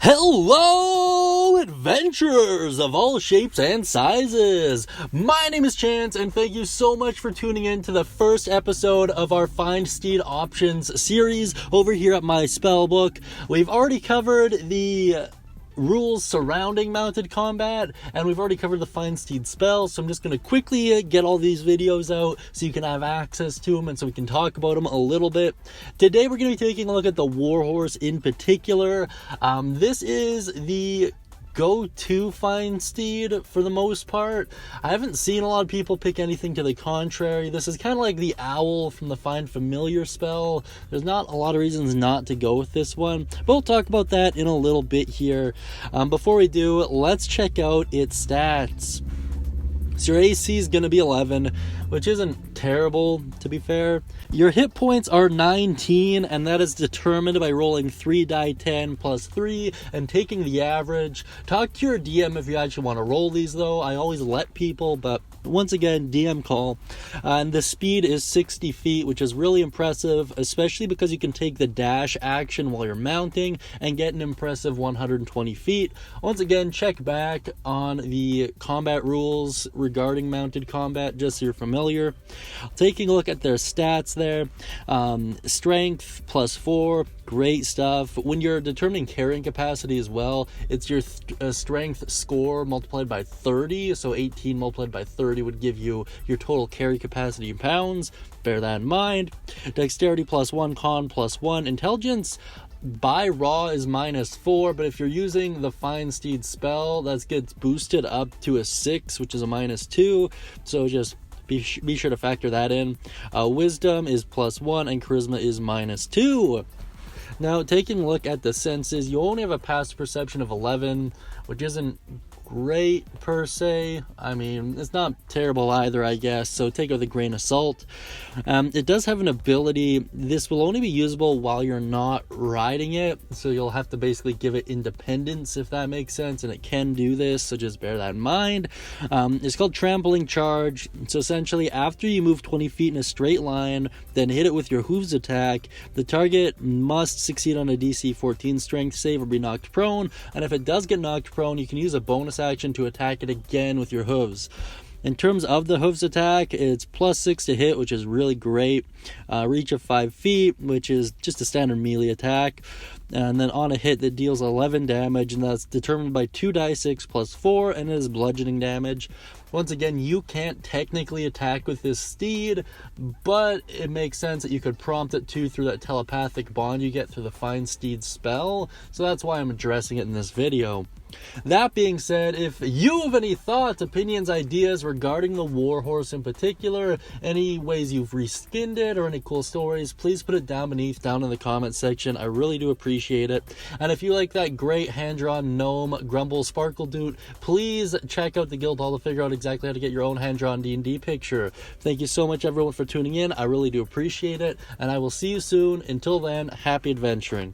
Hello, adventurers of all shapes and sizes! My name is Chance, and thank you so much for tuning in to the first episode of our Find Steed Options series over here at my Spellbook. We've already covered the rules surrounding mounted combat, and we've already covered the Find Steed spell, so I'm just going to quickly get all these videos out so you can have access to them and so we can talk about them a little bit. Today we're going to be taking a look at the Warhorse in particular. This is the go-to Find Steed for the most part. I haven't seen a lot of people pick anything to the contrary. This is kind of like the owl from the Find Familiar spell. There's not a lot of reasons not to go with this one, but we'll talk about that in a little bit here. Before we do, let's check out its stats. So your AC is going to be 11, which isn't terrible, to be fair. Your hit points are 19, and that is determined by rolling 3 die 10 plus 3 and taking the average. Talk to your DM if you actually want to roll these, though. I always let people, but once again, DM call. And the speed is 60 feet, which is really impressive, especially because you can take the dash action while you're mounting and get an impressive 120 feet. Once again, check back on the combat rules regarding mounted combat, just so you're familiar. Taking a look at their stats there, strength plus 4, great stuff. When you're determining carrying capacity as well, it's your strength score multiplied by 30, so 18 multiplied by 30 would give you your total carry capacity in pounds. Bear that in mind. Dexterity plus 1, con plus 1, intelligence by raw is -4, but if you're using the Find Steed spell, that gets boosted up to a 6, which is a -2, so just be sure to factor that in. Wisdom is +1 and charisma is -2. Now, taking a look at the senses, you only have a passive perception of 11, which isn't great per se. I mean, it's not terrible either, I guess, so take it with a grain of salt. It does have an ability. This will only be usable while you're not riding it, so you'll have to basically give it independence, if that makes sense, and it can do this, so just bear that in mind. It's called Trampling Charge. So essentially, after you move 20 feet in a straight line, then hit it with your Hooves attack, the target must succeed on a DC 14 strength save or be knocked prone, and if it does get knocked prone, you can use a bonus action to attack it again with your hooves. In terms of the hooves attack, it's +6 to hit, which is really great. Reach of 5 feet, which is just a standard melee attack. And then on a hit that deals 11 damage, and that's determined by 2 die 6 plus 4, and it is bludgeoning damage. Once again, you can't technically attack with this steed, but it makes sense that you could prompt it to through that telepathic bond you get through the Find Steed spell, so that's why I'm addressing it in this video. That being said, if you have any thoughts, opinions, ideas regarding the Warhorse in particular, any ways you've reskinned it, or any cool stories, please put it down in the comment section. I really do appreciate it. And if you like that great hand-drawn gnome Grumble Sparkle Dude, please check out the guild hall to figure out exactly how to get your own hand-drawn D&D picture. Thank you so much, everyone, for tuning in. I really do appreciate it, and I will see you soon. Until then, happy adventuring.